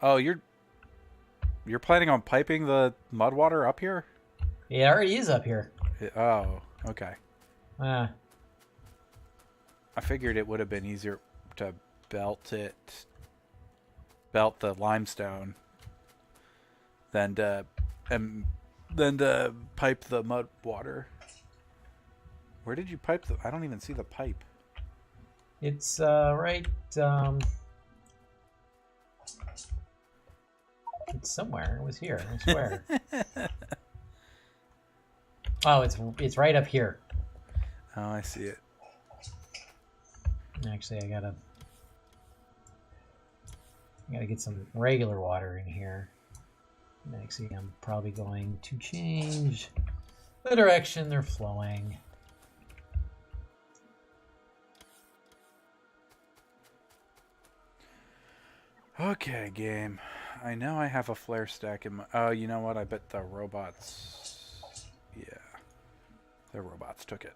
Oh, you're planning on piping the mud water up here? It already is up here. Oh, okay. Ah. I figured it would have been easier to belt the limestone than to pipe the mud water. Where did you pipe the? I don't even see the pipe. It's right. It's somewhere. It was here. I swear. Oh, it's right up here. Oh, I see it. Actually, I gotta get some regular water in here. And actually, I'm probably going to change the direction they're flowing. Okay, game. I know I have a flare stack in my... Oh, you know what? I bet the robots... Yeah. The robots took it.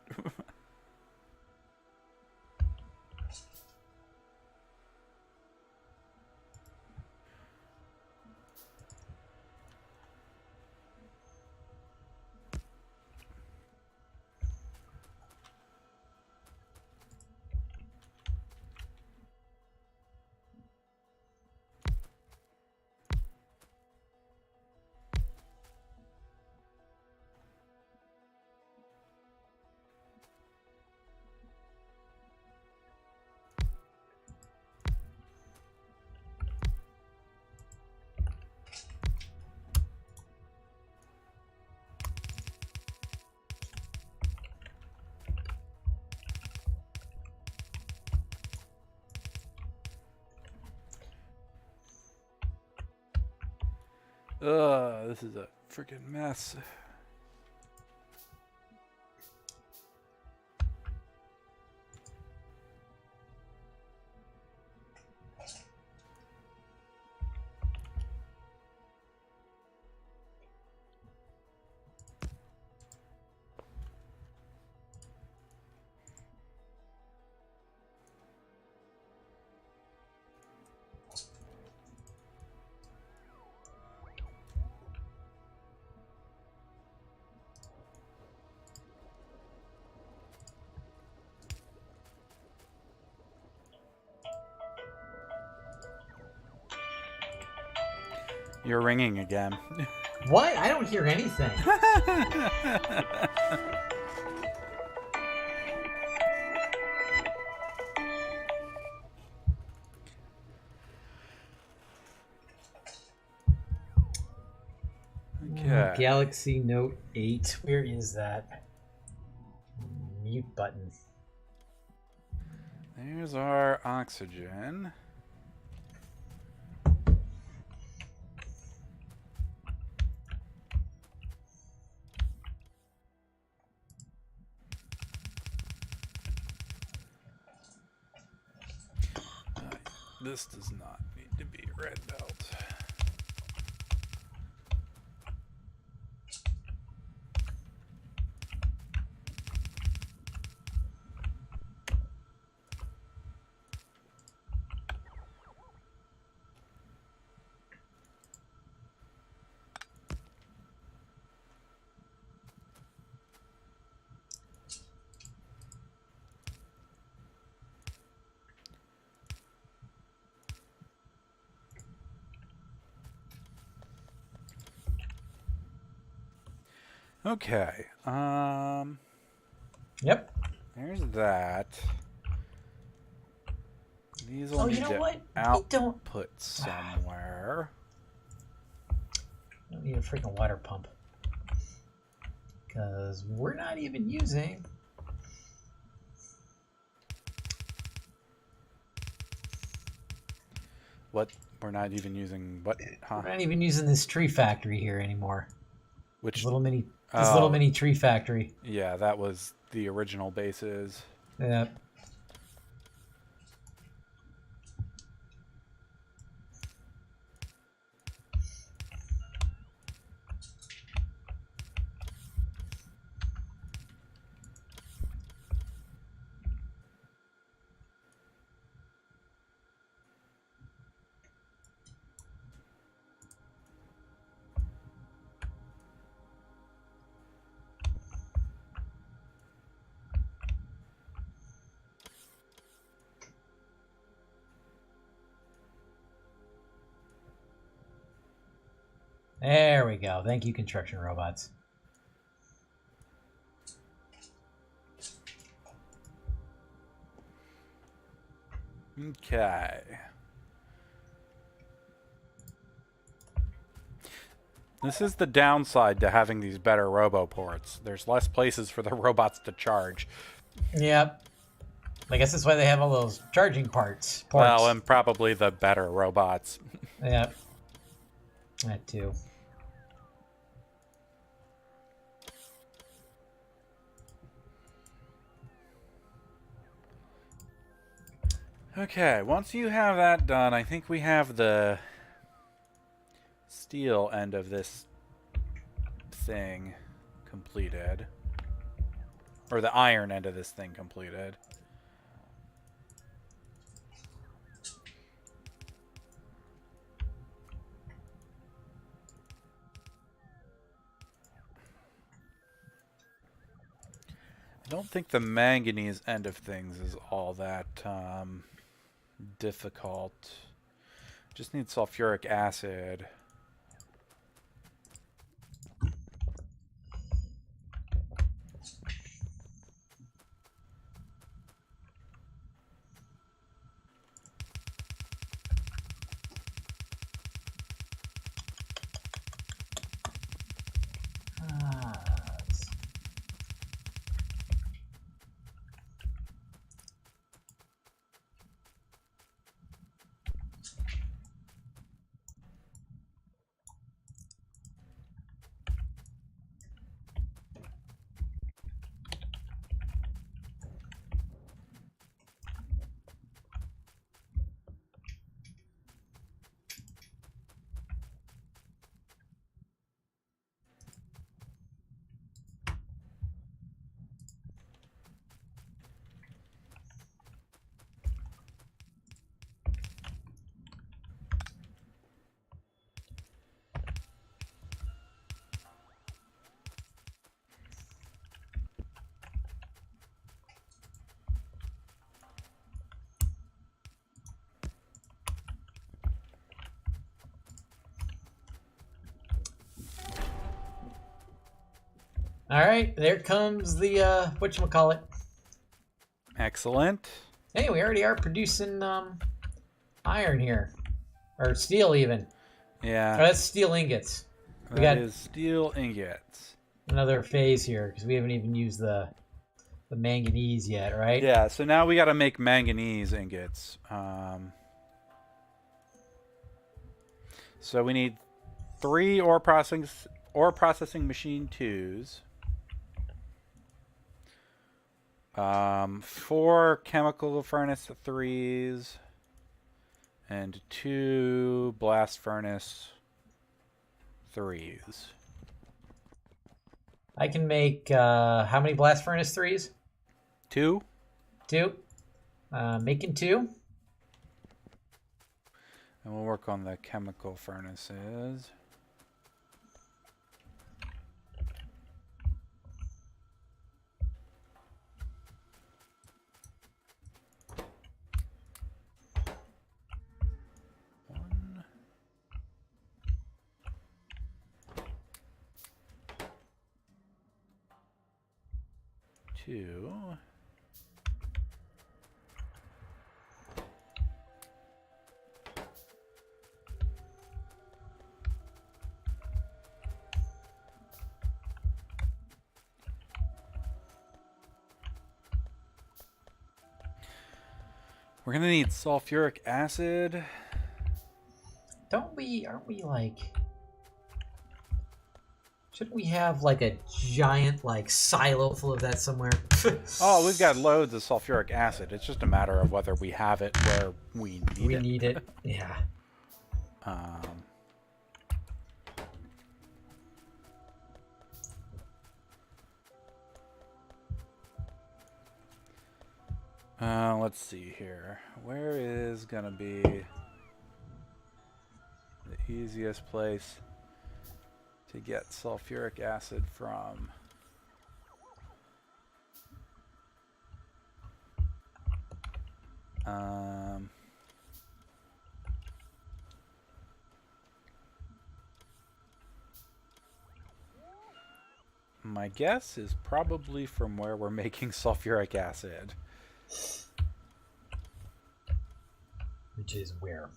Ugh, this is a freaking mess. You're ringing again. What? I don't hear anything. Okay. Galaxy Note 8. Where is that? Mute button. There's our oxygen. This does not need to be red belt. Okay. Yep. There's that. These will Oh, need you know to what? output somewhere. I don't need a freaking water pump. Because we're not even using... What? We're not even using what? Huh? We're not even using this tree factory here anymore. Which This little mini tree factory. Yeah, that was the original bases. Yep. There we go. Thank you, construction robots. Okay. This is the downside to having these better roboports. There's less places for the robots to charge. Yep. I guess that's why they have all those charging ports. Well, and probably the better robots. Yep. That too. Okay, once you have that done, I think we have the steel end of this thing completed. Or the iron end of this thing completed. I don't think the manganese end of things is all that difficult. Just need sulfuric acid. All right, there comes the whatchamacallit. Excellent. Hey, we already are producing iron here, or steel even. Yeah. Oh, that's steel ingots. That is steel ingots. Another phase here because we haven't even used the manganese yet, right? Yeah. So now we got to make manganese ingots. So we need 3 ore processing machine 2s. 4 chemical furnace 3s. And 2 blast furnace 3s. I can make how many blast furnace 3s? 2. 2. Making 2. And we'll work on the chemical furnaces. One. 2. We're gonna need sulfuric acid. Aren't we like... Shouldn't we have like a giant like silo full of that somewhere? Oh, we've got loads of sulfuric acid. It's just a matter of whether we have it where we need it. We need it, yeah. Let's see here. Where is gonna be the easiest place to get sulfuric acid from? my guess is probably from where we're making sulfuric acid. Which is where?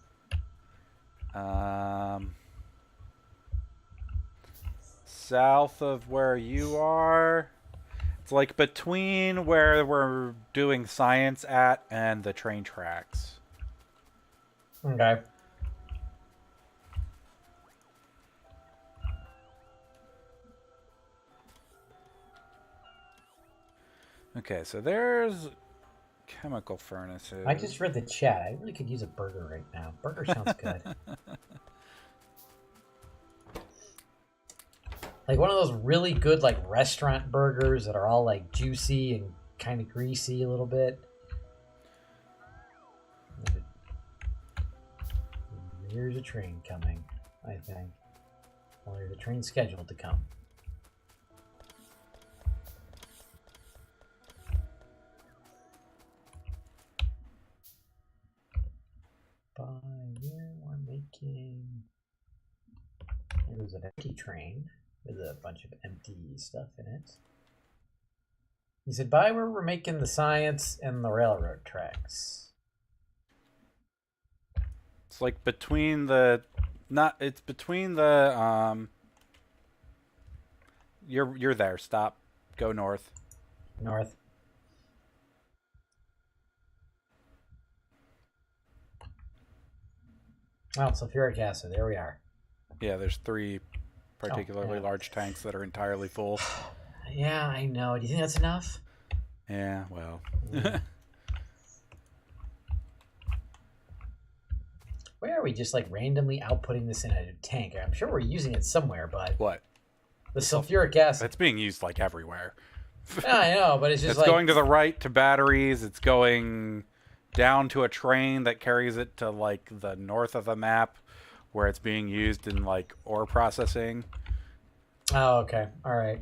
South of where you are. It's like between where we're doing science at and the train tracks. Okay. Okay, so there's chemical furnaces. I just read the chat. I really could use a burger right now. Burger sounds good. Like one of those really good like restaurant burgers that are all like juicy and kind of greasy a little bit. Here's a train coming, I think. Well, there's a train scheduled to come. By where we're making... It was an empty train with a bunch of empty stuff in it. He said, by where we're making the science and the railroad tracks. It's like between the... Not... It's between the... You're there. Stop. Go north. North. Oh, sulfuric acid. There we are. Yeah, there's 3 particularly large tanks that are entirely full. Yeah, I know. Do you think that's enough? Yeah, well. Where are we just like randomly outputting this in a tank? I'm sure we're using it somewhere, but... What? The sulfuric acid. It's being used like everywhere. Yeah, I know, but it's just it's going to the right to batteries. It's going down to a train that carries it to like the north of the map where it's being used in like ore processing. Oh, okay. All right.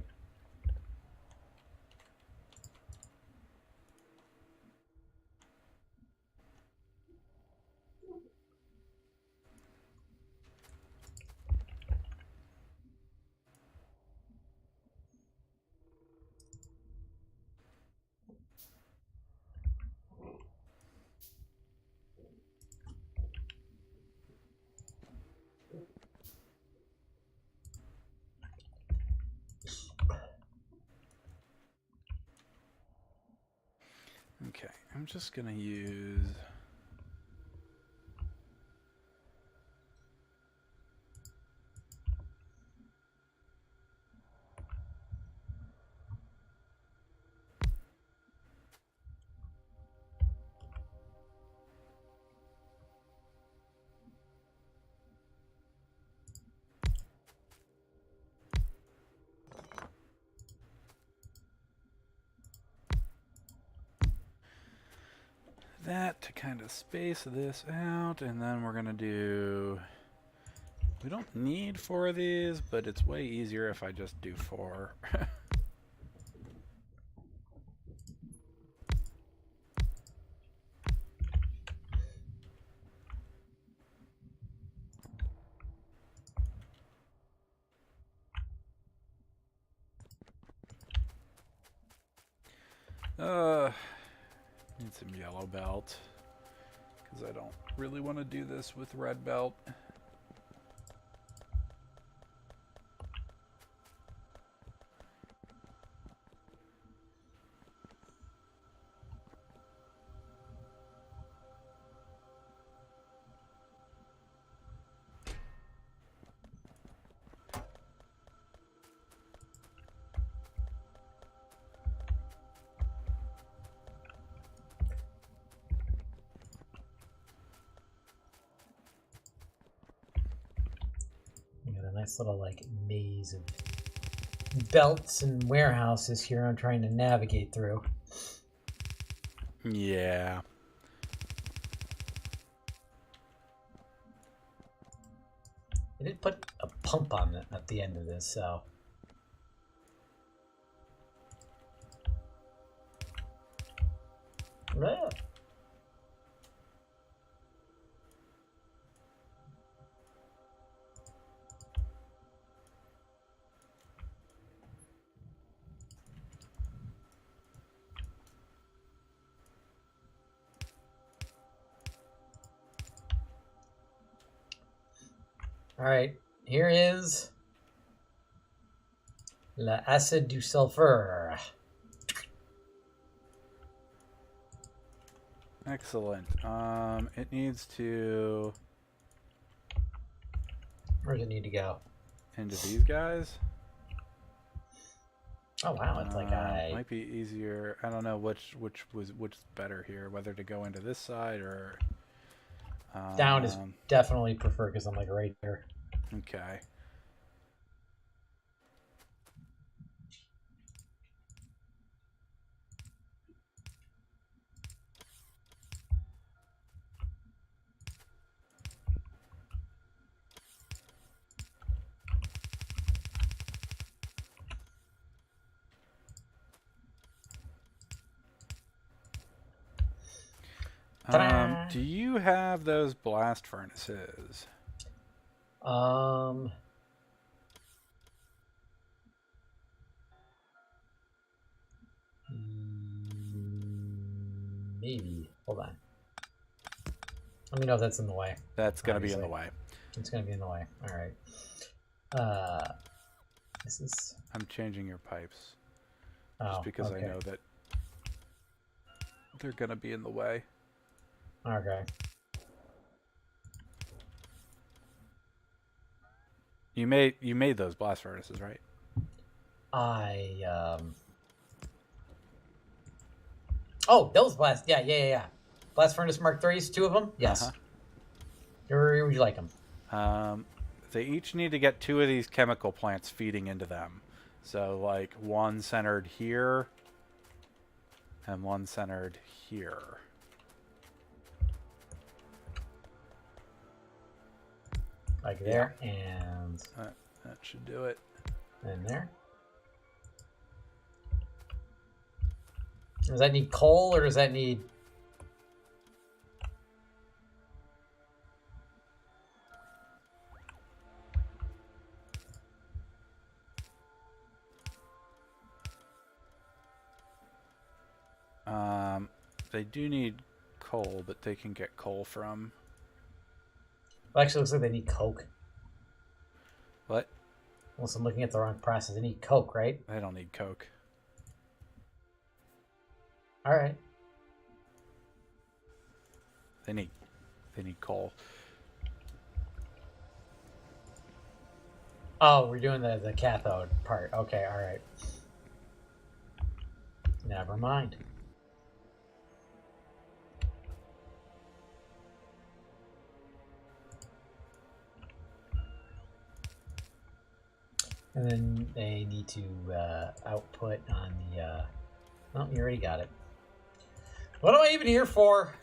Okay, I'm just going to use... that to kind of space this out, and then we're going to do... We don't need 4 of these, but it's way easier if I just do 4. Need some yellow belt, because I don't really want to do this with red belt. Nice little like maze of belts and warehouses here I'm trying to navigate through. Yeah. I did put a pump on it at the end of this, so... Ah. All right, here is l'acide du sulfur. Excellent. It needs to Where does it need to go? into these guys. Oh wow, it's like might be easier. I don't know which is better here, whether to go into this side or down is definitely preferred because I'm like right there. Okay. Do you have those blast furnaces? Maybe. Hold on. Let me know if that's in the way. That's going to be in the way. It's going to be in the way. All right. This is... I'm changing your pipes. Oh, just because okay. I know that they're going to be in the way. Okay. You made those blast furnaces, right? Oh, those blast. Yeah. Blast furnace Mark III's, 2 of them. Yes. Where would you like them? They each need to get 2 of these chemical plants feeding into them. So like one centered here and one centered here. Like there, and that should do it. And there. Does that need coal or does that need... They do need coal, but they can get coal from... Well, actually, it looks like they need coke. What? Unless I'm looking at the wrong process. They need coke, right? They don't need coke. All right. They need coal. Oh, we're doing the cathode part. Okay, all right. Never mind. And then they need to output on the... Oh, you already got it. What am I even here for?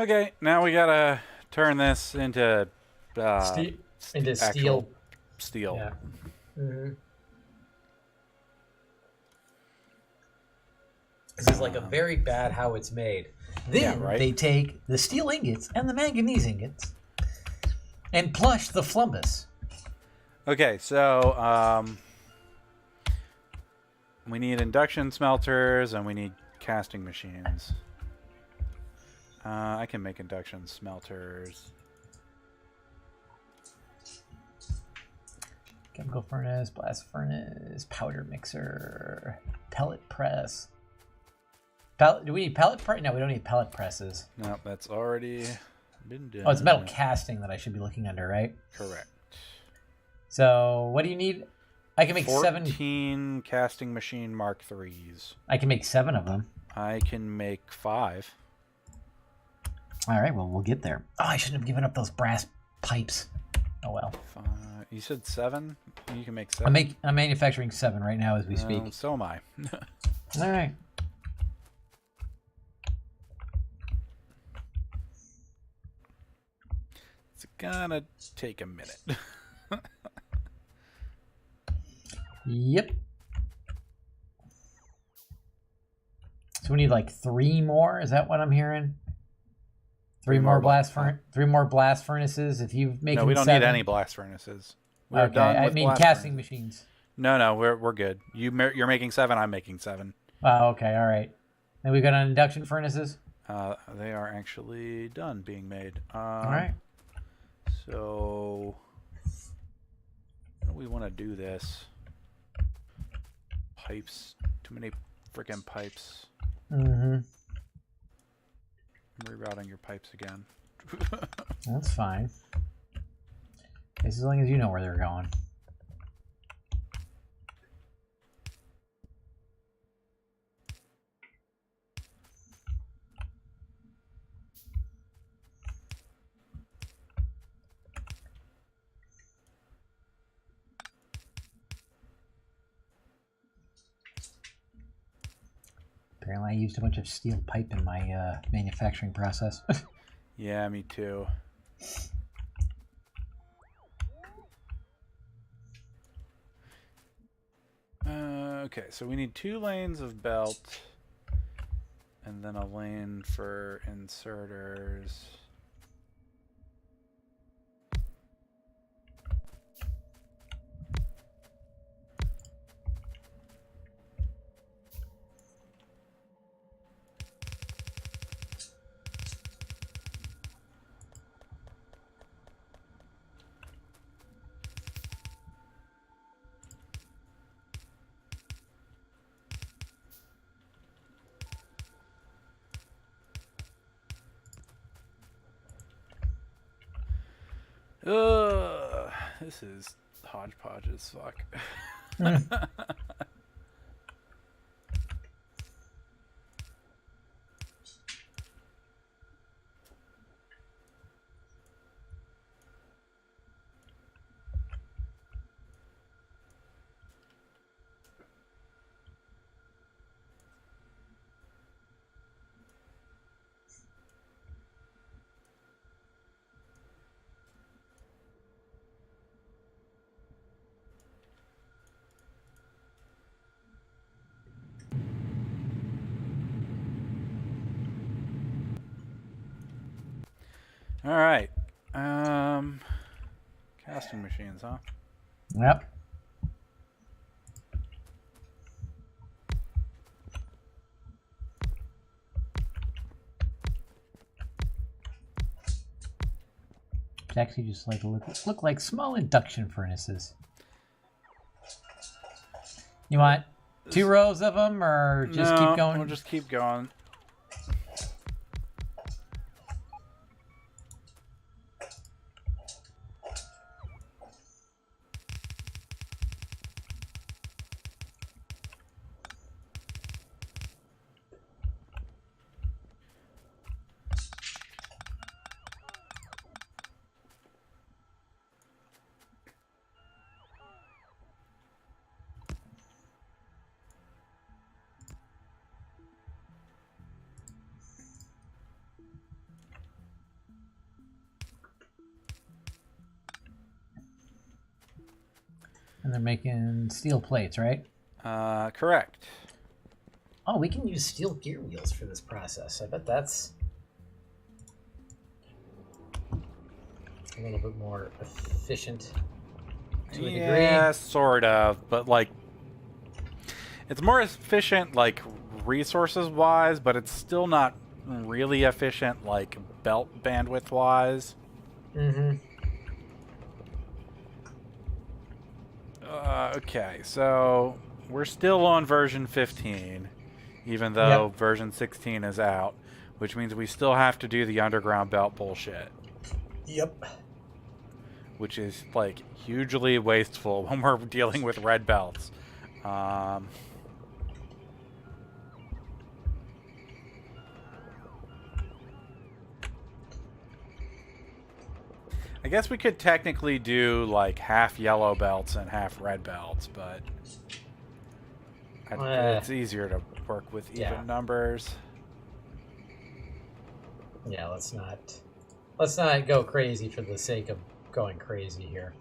Okay, now we gotta turn this into steel. Steel. Yeah. Mm-hmm. This is like a very bad how it's made. Then they take the steel ingots and the manganese ingots and plush the flumbus. Okay, so we need induction smelters and we need casting machines. I can make induction smelters. Chemical furnace, blast furnace, powder mixer, pellet press. Do we need pellet press? No, we don't need pellet presses. No, that's already been done. Oh, it's metal casting that I should be looking under, right? Correct. So, what do you need? I can make 14 casting machine Mark IIIs. I can make 7 of them. I can make 5. All right, well, we'll get there. Oh, I shouldn't have given up those brass pipes. Oh, well. 5. You said 7? You can make 7? I'm manufacturing 7 right now as we speak. So am I. All right. It's gonna take a minute. Yep. So we need like 3 more. Is that what I'm hearing? 3 more blast furnaces. If you make no, we don't need any blast furnaces. We're Okay, done I with mean blast casting furnaces. machines. No, we're good. You're making 7. I'm making 7. Oh, okay, all right. Then we got on induction furnaces. They are actually done being made. All right. So, how do we want to do this? Pipes. Too many freaking pipes. Mm-hmm. I'm rerouting your pipes again. That's fine. As long as you know where they're going. Apparently, I used a bunch of steel pipe in my manufacturing process. Yeah, me too. Okay, so we need 2 lanes of belt, and then a lane for inserters. Ugh, this is hodgepodge as fuck. All right. Casting machines, huh? Yep. It's actually just like look like small induction furnaces. You want 2 rows of them, or just keep going? We'll just keep going. And they're making steel plates, right? Correct. Oh, we can use steel gear wheels for this process. I bet that's a little bit more efficient to a degree. Yeah, sort of, but like, it's more efficient, like, resources-wise, but it's still not really efficient, like, belt bandwidth-wise. Mm-hmm. Okay, so we're still on version 15, even though version 16 is out, which means we still have to do the underground belt bullshit. Yep. Which is, like, hugely wasteful when we're dealing with red belts. I guess we could technically do, like, half yellow belts and half red belts, but it's easier to work with even numbers. Yeah, let's not go crazy for the sake of going crazy here.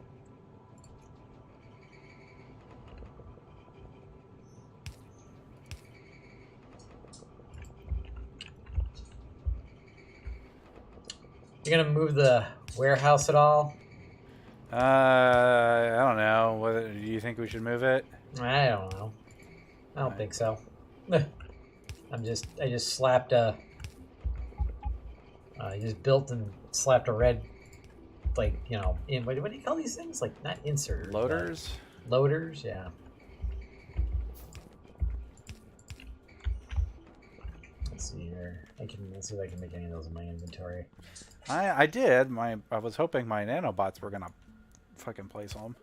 You're gonna move the warehouse at all? I don't know. Do you think we should move it? I don't know. I don't think so. I just slapped a. I just built and slapped a red, like, you know, what do you call these things? Like, not inserters. Loaders? Loaders, yeah. Let's see here. Let's see if I can make any of those in my inventory. I did. I was hoping my nanobots were gonna fucking place them.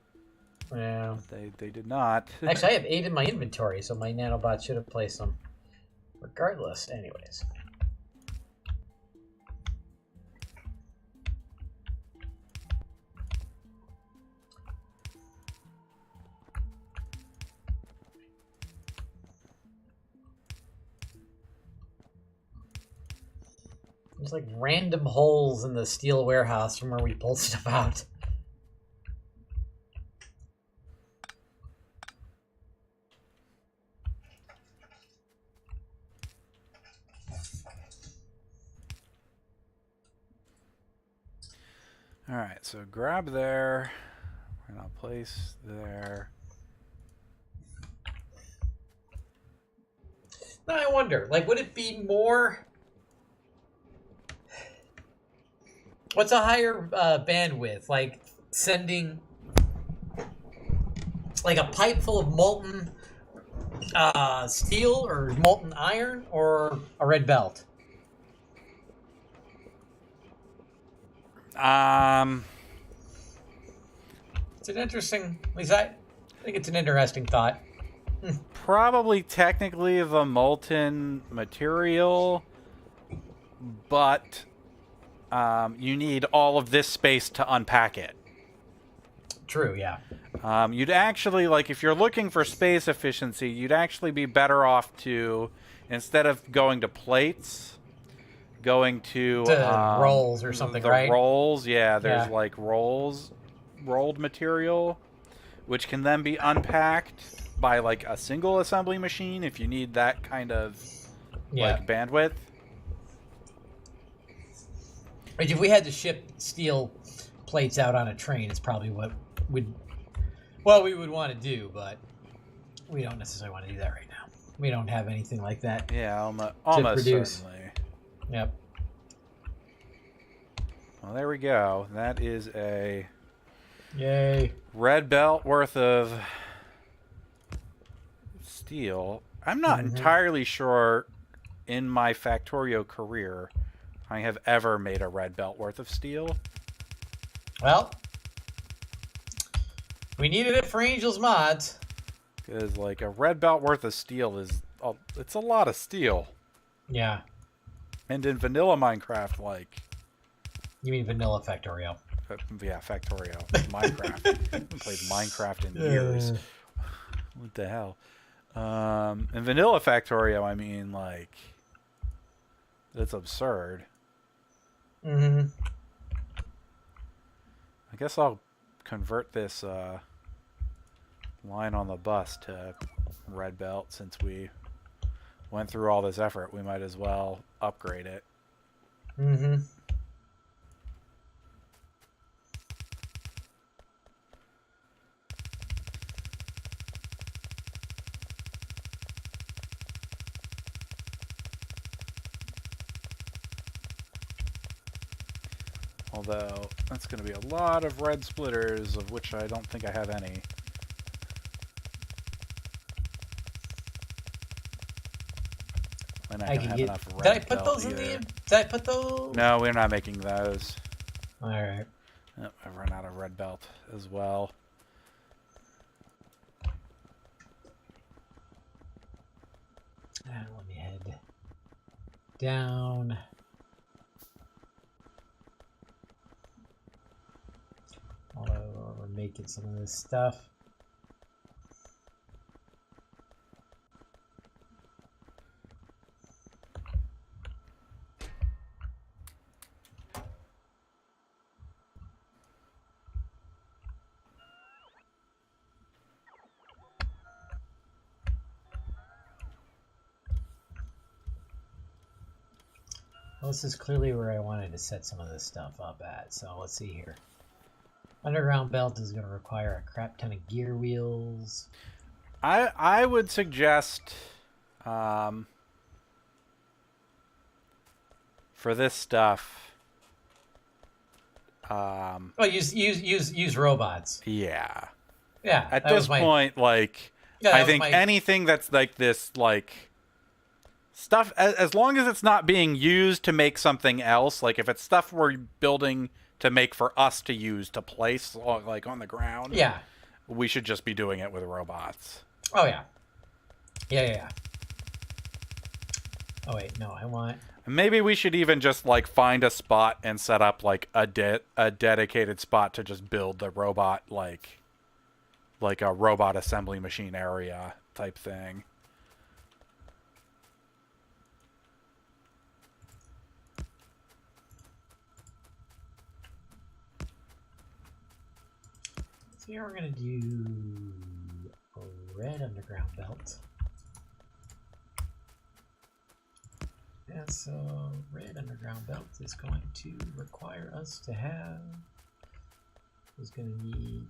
Yeah. They did not. Actually, I have 8 in my inventory, so my nanobots should have placed them. Regardless, anyways. There's like random holes in the steel warehouse from where we pulled stuff out. Alright, so grab there. We're gonna place there. Now I wonder, like, would it be more... What's a higher bandwidth? Like, sending... like a pipe full of molten steel or molten iron, or a red belt? It's an interesting... At least I think it's an interesting thought. Probably technically the molten material, but you need all of this space to unpack it. True, yeah. You'd actually, like, if you're looking for space efficiency, you'd actually be better off to, instead of going to plates, going to rolls or something, the right? rolls, yeah. There's like rolled material, which can then be unpacked by like a single assembly machine if you need that kind of like bandwidth. If we had to ship steel plates out on a train, it's probably what we would want to do, but we don't necessarily want to do that right now. We don't have anything like that. Yeah, almost certainly. Yep. Well, there we go. That is a yay red belt worth of steel. I'm not entirely sure in my Factorio career I have ever made a red belt worth of steel. Well, we needed it for Angel's mods. Because like a red belt worth of steel it's a lot of steel. Yeah. And in vanilla Minecraft, like... You mean vanilla Factorio? Yeah, Factorio. Minecraft. I haven't played Minecraft in years. What the hell? In vanilla Factorio, I mean, like... It's absurd. Mm-hmm. I guess I'll convert this line on the bus to red belt since we went through all this effort. We might as well upgrade it. Mm-hmm. Although, that's going to be a lot of red splitters, of which I don't think I have any. And I don't have enough red. Did I put those in the... Did I put those... No, we're not making those. Alright. Yep, I've run out of red belt as well. Let me head down. Although we're making some of this stuff. Well, this is clearly where I wanted to set some of this stuff up at, so let's see here. Underground belt is going to require a crap ton of gear wheels. I would suggest for this stuff. Oh, use robots. Yeah. Yeah. At this point, like, Yeah, I think anything that's like this, like, stuff, as long as it's not being used to make something else, like if it's stuff we're building to make for us to use to place, like, on the ground, yeah, we should just be doing it with robots. Oh yeah. Yeah. Oh wait, no, I want. Maybe we should even just like find a spot and set up like a dedicated spot to just build the robot, like a robot assembly machine area type thing. So here we're gonna do a red underground belt. And so red underground belt is going to require us to have, is going to need